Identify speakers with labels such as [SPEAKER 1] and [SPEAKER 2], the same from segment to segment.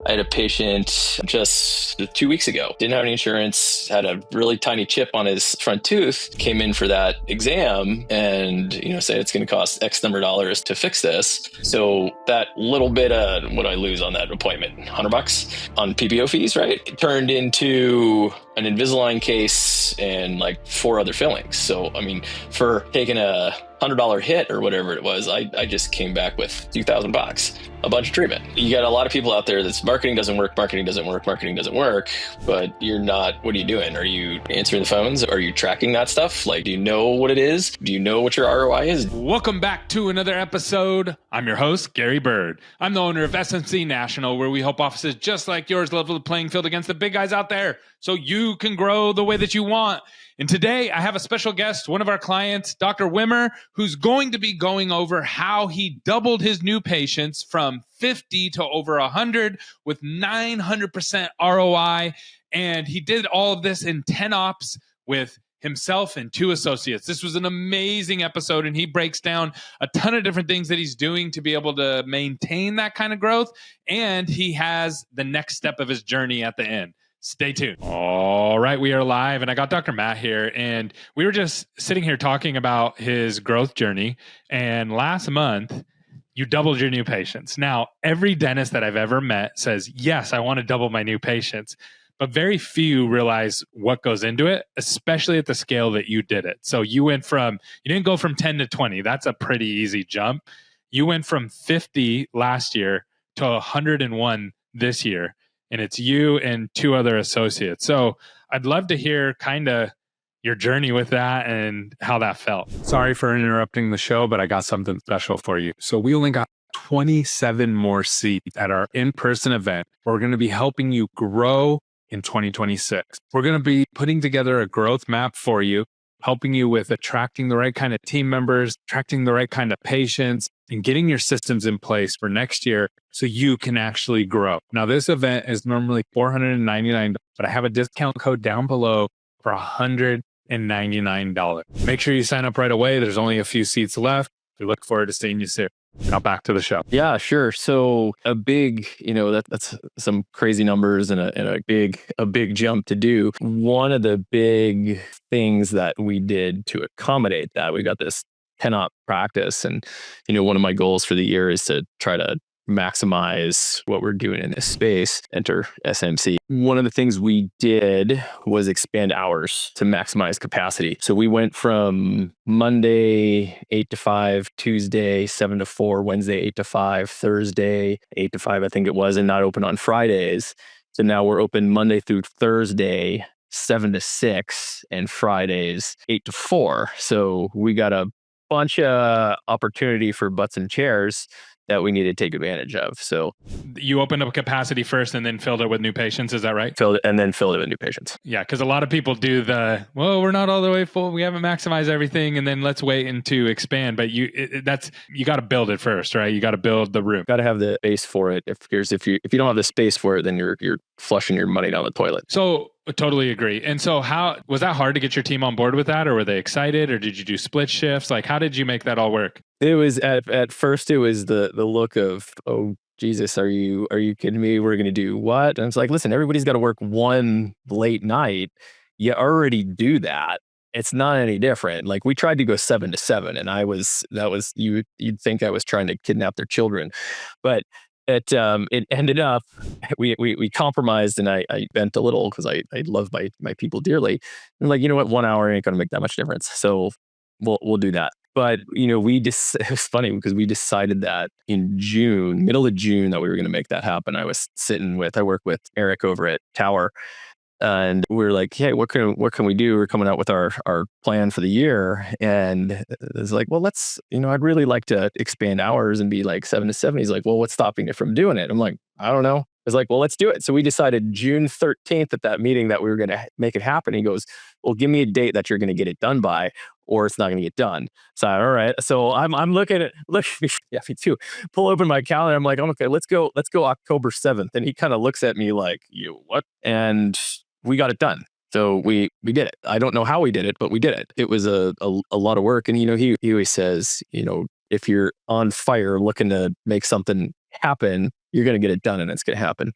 [SPEAKER 1] I had a patient just 2 weeks ago, didn't have any insurance, had a really tiny chip on his front tooth, came in for that exam and, said it's going to cost X number of dollars to fix this. So that little bit of what do I lose on that appointment? $100 on PPO fees, right? It turned into an Invisalign case and like 4 other fillings. So, for taking a $100 hit or whatever it was, I just came back with $2,000, a bunch of treatment. You got a lot of people out there that's marketing doesn't work, but you're not, what are you doing? Are you answering the phones? Are you tracking that stuff? Like, do you know what it is? Do you know what your ROI is?
[SPEAKER 2] Welcome back to another episode. I'm your host, Gary Bird. I'm the owner of SMC National, where we help offices just like yours level the playing field against the big guys out there so you can grow the way that you want. And today I have a special guest, one of our clients, Dr. Wimmer, who's going to be going over how he doubled his new patients from 50 to over 100 with 900% ROI. And he did all of this in 10 ops with himself and 2 associates. This was an amazing episode, and he breaks down a ton of different things that he's doing to be able to maintain that kind of growth. And he has the next step of his journey at the end. Stay tuned. All right, we are live, and I got Dr. Matt here, and we were just sitting here talking about his growth journey. And last month, you doubled your new patients. Now, every dentist that I've ever met says, yes, I want to double my new patients, but very few realize what goes into it, especially at the scale that you did it. So you didn't go from 10 to 20. That's a pretty easy jump. You went from 50 last year to 101 this year. And it's you and 2 other associates. So I'd love to hear kind of your journey with that and how that felt.
[SPEAKER 3] Sorry for interrupting the show, but I got something special for you. So we only got 27 more seats at our in-person event. We're going to be helping you grow in 2026. We're going to be putting together a growth map for you, helping you with attracting the right kind of team members, attracting the right kind of patients, and getting your systems in place for next year so you can actually grow. Now, this event is normally $499, but I have a discount code down below for $199. Make sure you sign up right away. There's only a few seats left. We look forward to seeing you soon. Now back to the show.
[SPEAKER 1] Yeah, sure. So a big, that's some crazy numbers and a big jump to do. One of the big things that we did to accommodate that, we got this 10-op practice. And, one of my goals for the year is to try to maximize what we're doing in this space, enter SMC. One of the things we did was expand hours to maximize capacity. So we went from Monday, 8 to 5, Tuesday, 7 to 4, Wednesday, 8 to 5, Thursday, 8 to 5, I think it was, and not open on Fridays. So now we're open Monday through Thursday, 7 to 6, and Fridays, 8 to 4. So we got a bunch of opportunity for butts and chairs that we need to take advantage of. So
[SPEAKER 2] you opened up capacity first and then filled it with new patients. Is that right?
[SPEAKER 1] Filled it with new patients.
[SPEAKER 2] Yeah, because a lot of people do we're not all the way full. We haven't maximized everything, and then let's wait and to expand. But you got to build it first, right? You got to build the room.
[SPEAKER 1] Got to have the space for it. If you don't have the space for it, then you're flushing your money down the toilet.
[SPEAKER 2] So I totally agree. And so how was that hard to get your team on board with that, or were they excited, or did you do split shifts? Like, how did you make that all work?
[SPEAKER 1] It was at first it was the look of, oh Jesus, are you kidding me? We're going to do what? And it's like, listen, everybody's got to work one late night. You already do that. It's not any different. Like, we tried to go 7 to 7, and you'd think I was trying to kidnap their children, but it ended up we compromised, and I bent a little because I love my people dearly. And like, you know what, 1 hour ain't going to make that much difference, so we'll do that. But it was funny because we decided that in June, middle of June, that we were going to make that happen. I work with Eric over at Tower, and we're like, hey, what can we do? We're coming out with our plan for the year, and it's like, well, I'd really like to expand hours and be like 7 to 7. He's like, well, what's stopping you from doing it? I'm like, I don't know. I was like, well, let's do it. So we decided June 13th at that meeting that we were going to make it happen. He goes, well, give me a date that you're going to get it done by, or it's not going to get done. So, all right. So I'm looking at, yeah, me too. Pull open my calendar. I'm like, okay, let's go October 7th. And he kind of looks at me like, you what? And we got it done. So we did it. I don't know how we did it, but we did it. It was a lot of work. And, he always says, if you're on fire looking to make something happen, you're going to get it done and it's going to happen.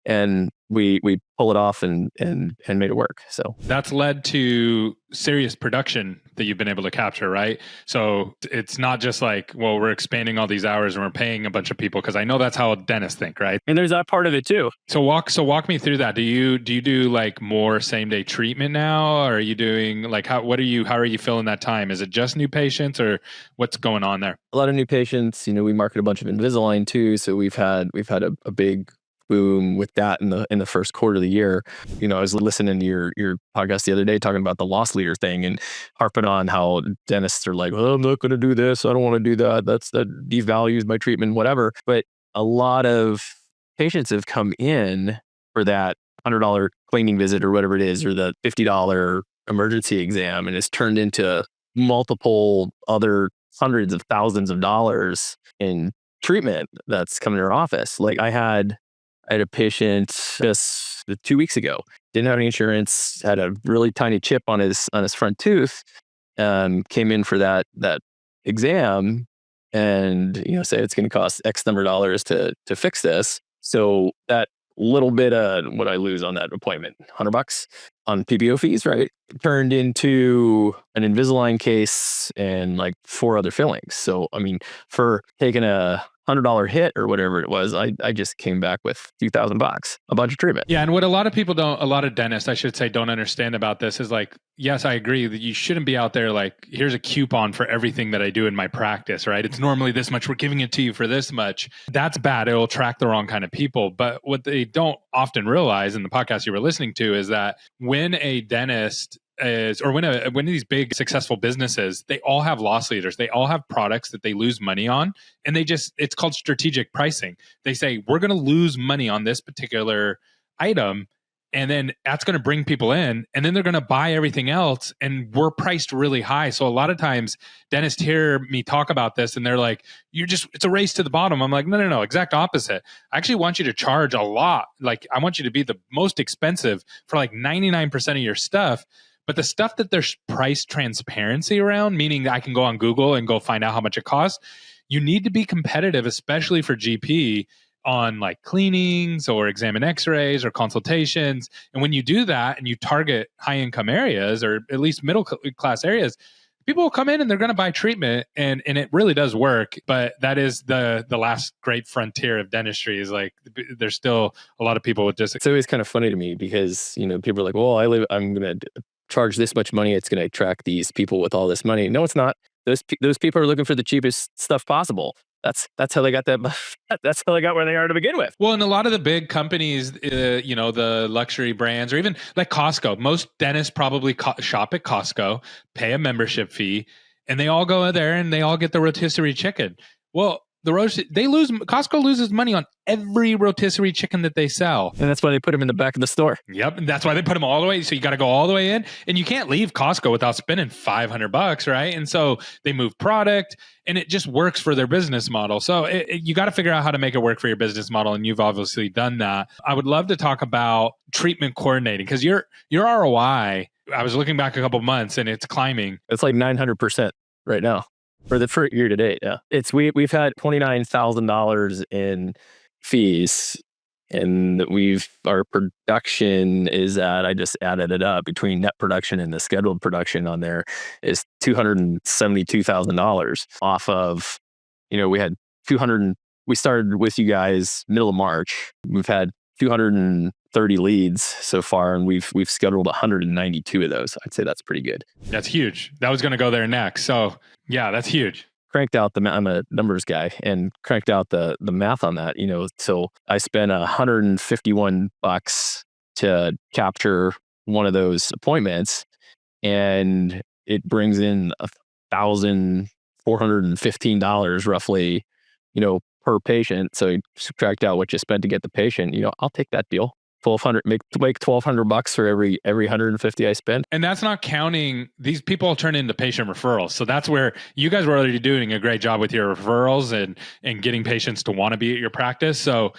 [SPEAKER 1] And we pull it off and made it work. So
[SPEAKER 2] that's led to serious production that you've been able to capture, right? So it's not just like, well, we're expanding all these hours and we're paying a bunch of people, because I know that's how dentists think, right?
[SPEAKER 1] And there's that part of it too.
[SPEAKER 2] So walk me through that. Do you do like more same day treatment now? Or are you doing like how are you filling that time? Is it just new patients, or what's going on there?
[SPEAKER 1] A lot of new patients. We market a bunch of Invisalign too, so we've had a big boom with that in the first quarter of the year. I was listening to your podcast the other day talking about the loss leader thing and harping on how dentists are like, well, I'm not going to do this. I don't want to do that. That devalues my treatment, whatever. But a lot of patients have come in for that $100 cleaning visit or whatever it is, or the $50 emergency exam, and it's turned into multiple other hundreds of thousands of dollars in treatment that's coming to our office. Like I had a patient just 2 weeks ago, didn't have any insurance, had a really tiny chip on his front tooth, came in for that exam, and say it's going to cost X number of dollars to fix this. So that little bit of what I lose on that appointment, $100 on PPO fees, right, turned into an Invisalign case and like 4 other fillings. So I mean, for taking a $100 hit or whatever it was, I just came back with $2,000, a bunch of treatment.
[SPEAKER 2] Yeah, and what a lot of dentists, I should say, don't understand about this is like, yes, I agree that you shouldn't be out there like, here's a coupon for everything that I do in my practice, right? It's normally this much, we're giving it to you for this much. That's bad. It'll attract the wrong kind of people. But what they don't often realize in the podcast you were listening to is that when a dentist when these big successful businesses, they all have loss leaders, they all have products that they lose money on, and it's called strategic pricing. They say, we're going to lose money on this particular item, and then that's going to bring people in, and then they're going to buy everything else, and we're priced really high. So a lot of times dentists hear me talk about this and they're like, it's a race to the bottom. I'm like, no, exact opposite. I actually want you to charge a lot. Like I want you to be the most expensive for like 99% of your stuff. But the stuff that there's price transparency around, meaning that I can go on Google and go find out how much it costs, you need to be competitive, especially for GP, on like cleanings or examine x-rays or consultations. And when you do that and you target high income areas, or at least middle class areas, people will come in and they're going to buy treatment, and it really does work. But that is the last great frontier of dentistry, is like there's still a lot of people with just.
[SPEAKER 1] It's always kind of funny to me because people are like, well, I'm going to charge this much money, it's going to attract these people with all this money. No, it's not. Those people are looking for the cheapest stuff possible. That's how they got that. That's how they got where they are to begin with.
[SPEAKER 2] Well, and a lot of the big companies, the luxury brands, or even like Costco, most dentists probably shop at Costco, pay a membership fee, and they all go there and they all get the rotisserie chicken. Well, Costco loses money on every rotisserie chicken that they sell.
[SPEAKER 1] And that's why they put them in the back of the store.
[SPEAKER 2] Yep. And that's why they put them all the way. So you got to go all the way in, and you can't leave Costco without spending $500, right? And so they move product, and it just works for their business model. So you got to figure out how to make it work for your business model. And you've obviously done that. I would love to talk about treatment coordinating, because your ROI, I was looking back a couple months and it's climbing.
[SPEAKER 1] It's like 900% right now. For year to date, yeah. We've had $29,000 in fees, and our production is at, I just added it up, between net production and the scheduled production on there is $272,000 off of, we had 200. We started with you guys middle of March. We've had 230 leads so far, and we've scheduled 192 of those. I'd say that's pretty good.
[SPEAKER 2] That's huge. That was going to go there next. So yeah, that's huge.
[SPEAKER 1] Cranked out I'm a numbers guy, and cranked out the math on that. So I spent $151 to capture one of those appointments, and it brings in $1,415 roughly, per patient. So you subtract out what you spent to get the patient. I'll take that deal. Make $1,200 for every 150 I spend.
[SPEAKER 2] And that's not counting, these people turn into patient referrals. So that's where you guys were already doing a great job with your referrals and getting patients to want to be at your practice. So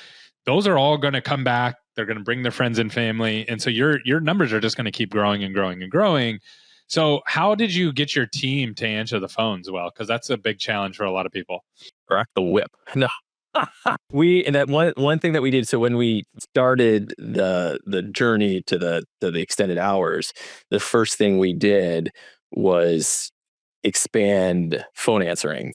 [SPEAKER 2] those are all going to come back. They're going to bring their friends and family. And so your numbers are just going to keep growing and growing and growing. So how did you get your team to answer the phones well? Because that's a big challenge for a lot of people.
[SPEAKER 1] Crack the whip. No, And that one thing that we did, so when we started the journey to the extended hours, the first thing we did was expand phone answering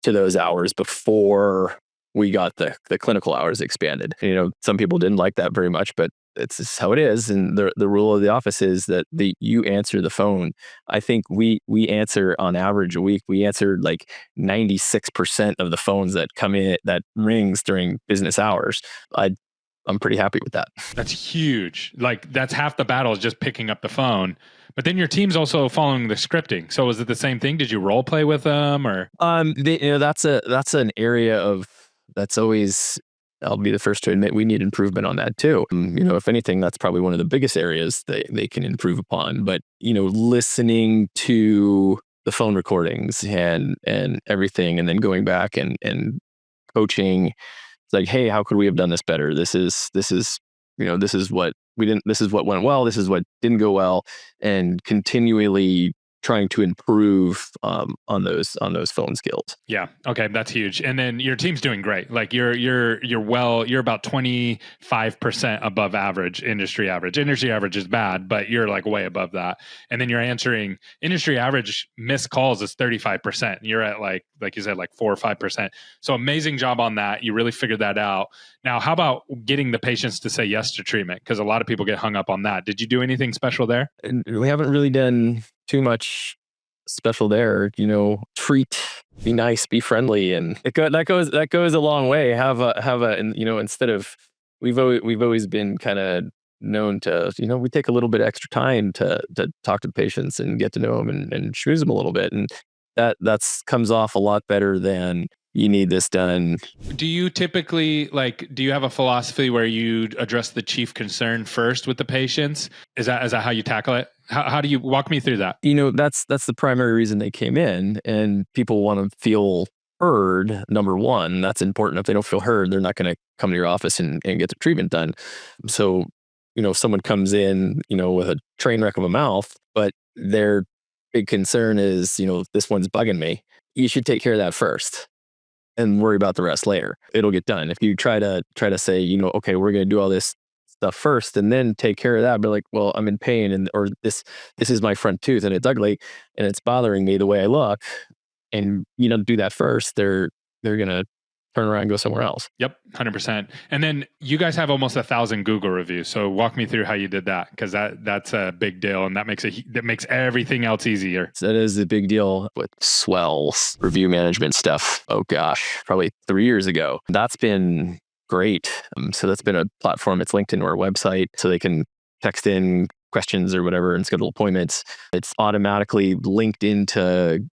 [SPEAKER 1] to those hours before we got the clinical hours expanded. Some people didn't like that very much, but it's just how it is. And the rule of the office is that you answer the phone. I think we answer on average a week. We answered like 96% of the phones that come in that rings during business hours. I'm pretty happy with that.
[SPEAKER 2] That's huge. Like that's half the battle is just picking up the phone. But then your team's also following the scripting. So is it the same thing? Did you role play with them or?
[SPEAKER 1] That's an area of that's always. I'll be the first to admit we need improvement on that too. If anything, that's probably one of the biggest areas they can improve upon. But listening to the phone recordings and everything, and then going back and coaching. It's like, hey, how could we have done this better? This is what we didn't. This is what went well. This is what didn't go well, and continually trying to improve on those phone skills.
[SPEAKER 2] Yeah. Okay. That's huge. And then your team's doing great. Like you're about 25% above average, industry average. Industry average is bad, but you're like way above that. And then you're answering industry average missed calls is 35%. You're at like you said, like 4 or 5%. So amazing job on that. You really figured that out. Now, how about getting the patients to say yes to treatment? Because a lot of people get hung up on that. Did you do anything special there?
[SPEAKER 1] And we haven't really done too much special there. Treat, be nice, be friendly, and that goes a long way. Have a instead of we've always been kind of known to we take a little bit extra time to talk to the patients and get to know them and schmooze them a little bit, and that's comes off a lot better than you need this done.
[SPEAKER 2] Do you typically do you have a philosophy where you address the chief concern first with the patients? Is that how you tackle it? How do you walk me through that?
[SPEAKER 1] That's the primary reason they came in, and people want to feel heard. Number one, that's important. If they don't feel heard, they're not going to come to your office and get the treatment done. So, if someone comes in, with a train wreck of a mouth, but their big concern is, this one's bugging me, you should take care of that first and worry about the rest later. It'll get done. If you try to say, okay, we're going to do all this stuff first and then take care of that, but like, well, I'm in pain or this is my front tooth and it's ugly and it's bothering me the way I look, and do that first, they're going to turn around and go somewhere else.
[SPEAKER 2] Yep, 100%. And then you guys have almost 1,000 Google reviews. So walk me through how you did that, because that's a big deal, and that makes everything else easier.
[SPEAKER 1] So that is a big deal with Swell's review management stuff. Oh gosh, probably 3 years ago. That's been great. So that's been a platform. It's linked into our website, so they can text in questions or whatever and schedule appointments. It's automatically linked into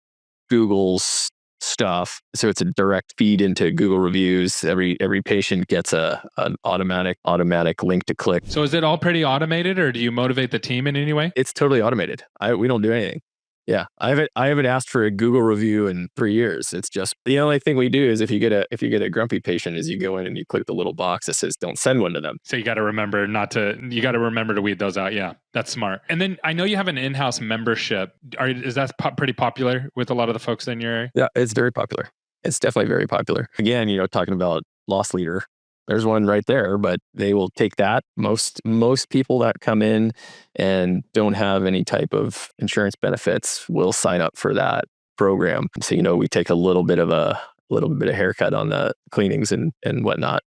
[SPEAKER 1] Google's stuff, so it's a direct feed into Google reviews. Every patient gets an automatic link to click.
[SPEAKER 2] So is it all pretty automated, or do you motivate the team in any way?
[SPEAKER 1] It's totally automated. We don't do anything. Yeah, I haven't asked for a Google review in 3 years. It's just the only thing we do is if you get a grumpy patient, is you go in and you click the little box that says don't send one to them.
[SPEAKER 2] So you got to remember to weed those out. Yeah, that's smart. And then I know you have an in-house membership. Is that pretty popular with a lot of the folks in your area?
[SPEAKER 1] Yeah, it's very popular. It's definitely very popular. Again, talking about loss leader. There's one right there, but they will take that. Most people that come in and don't have any type of insurance benefits will sign up for that program. So, we take a little bit of haircut on the cleanings and whatnot,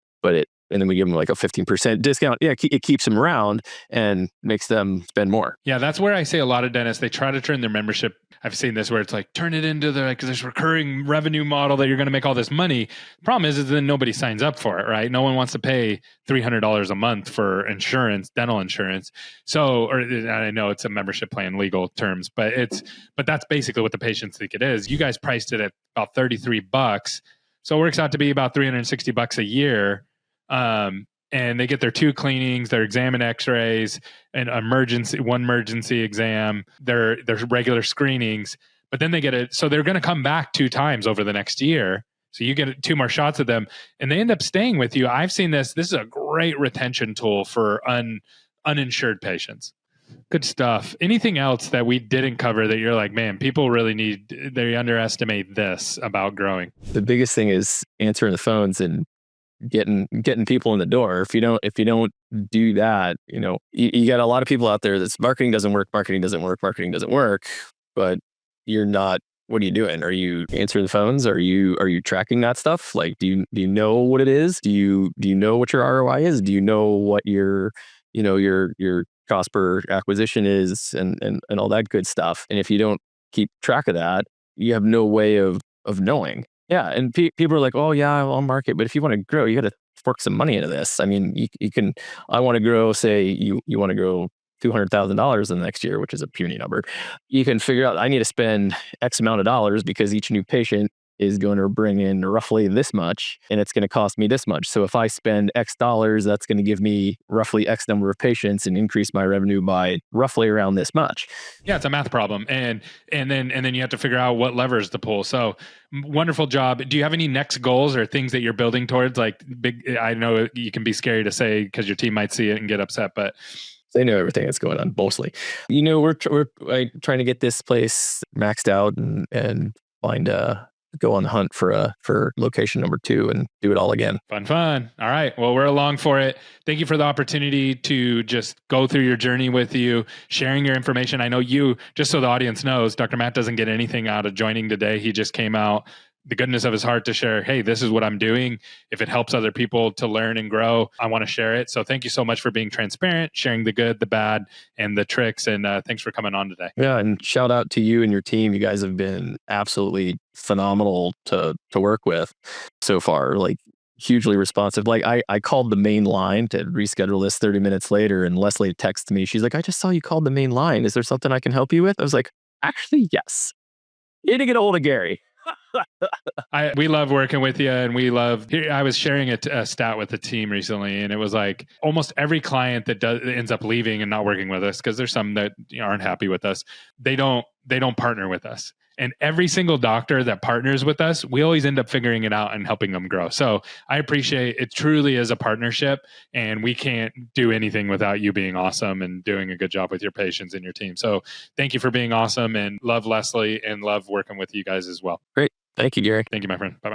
[SPEAKER 1] and then we give them like a 15% discount. Yeah, it keeps them around and makes them spend more.
[SPEAKER 2] Yeah, that's where I say a lot of dentists, they try to turn their membership. I've seen this where it's like, turn it into this recurring revenue model that you're going to make all this money. The problem is then nobody signs up for it, right? No one wants to pay $300 a month for insurance, dental insurance. So, or I know it's a membership plan, legal terms, but that's basically what the patients think it is. You guys priced it at about $33. So it works out to be about $360 a year. And they get their 2 cleanings, their exam and x-rays, and one emergency exam, their regular screenings, but then they get it. So they're going to come back 2 times over the next year. So you get 2 more shots of them and they end up staying with you. I've seen this. This is a great retention tool for uninsured patients. Good stuff. Anything else that we didn't cover that you're like, man, people really they underestimate this about growing?
[SPEAKER 1] The biggest thing is answering the phones and getting people in the door. If you don't do that, you got a lot of people out there that's marketing doesn't work, marketing doesn't work, but you're not. What are you doing? Are you answering the phones? Are you tracking that stuff? Like, do you know what it is? Do you know what your ROI is? Do you know what your cost per acquisition is, and all that good stuff? And if you don't keep track of that, you have no way of knowing. Yeah, and people are like, "Oh yeah, I'll market," but if you want to grow, you got to fork some money into this. I mean, you can. I want to grow. Say you want to grow $200,000 in the next year, which is a puny number. You can figure out I need to spend X amount of dollars because each new patient is going to bring in roughly this much, and it's going to cost me this much. So if I spend X dollars, that's going to give me roughly X number of patients and increase my revenue by roughly around this much.
[SPEAKER 2] Yeah, it's a math problem, and then you have to figure out what levers to pull. So wonderful job. Do you have any next goals or things that you're building towards? Like big, I know you can be scary to say because your team might see it and get upset, but
[SPEAKER 1] they know everything that's going on mostly. We're trying to get this place maxed out and find go on the hunt for location number 2 and do it all again.
[SPEAKER 2] Fun. All right. Well, we're along for it. Thank you for the opportunity to just go through your journey with you, sharing your information. I know you, just so the audience knows, Dr. Matt doesn't get anything out of joining today. He just came out the goodness of his heart to share, hey, this is what I'm doing. If it helps other people to learn and grow, I want to share it. So thank you so much for being transparent, sharing the good, the bad, and the tricks. And thanks for coming on today.
[SPEAKER 1] Yeah. And shout out to you and your team. You guys have been absolutely phenomenal to work with so far. Like, hugely responsive. Like, I called the main line to reschedule this 30 minutes later, and Leslie texted me. She's like, I just saw you called the main line. Is there something I can help you with? I was like, actually, yes. You need to get a hold of Gary.
[SPEAKER 2] We love working with you, and I was sharing a stat with the team recently, and it was like almost every client that ends up leaving and not working with us, because there's some that aren't happy with us. They don't partner with us. And every single doctor that partners with us, we always end up figuring it out and helping them grow. So I appreciate it. Truly is a partnership, and we can't do anything without you being awesome and doing a good job with your patients and your team. So thank you for being awesome, and love Leslie and love working with you guys as well.
[SPEAKER 1] Great. Thank you, Gary.
[SPEAKER 2] Thank you, my friend. Bye-bye.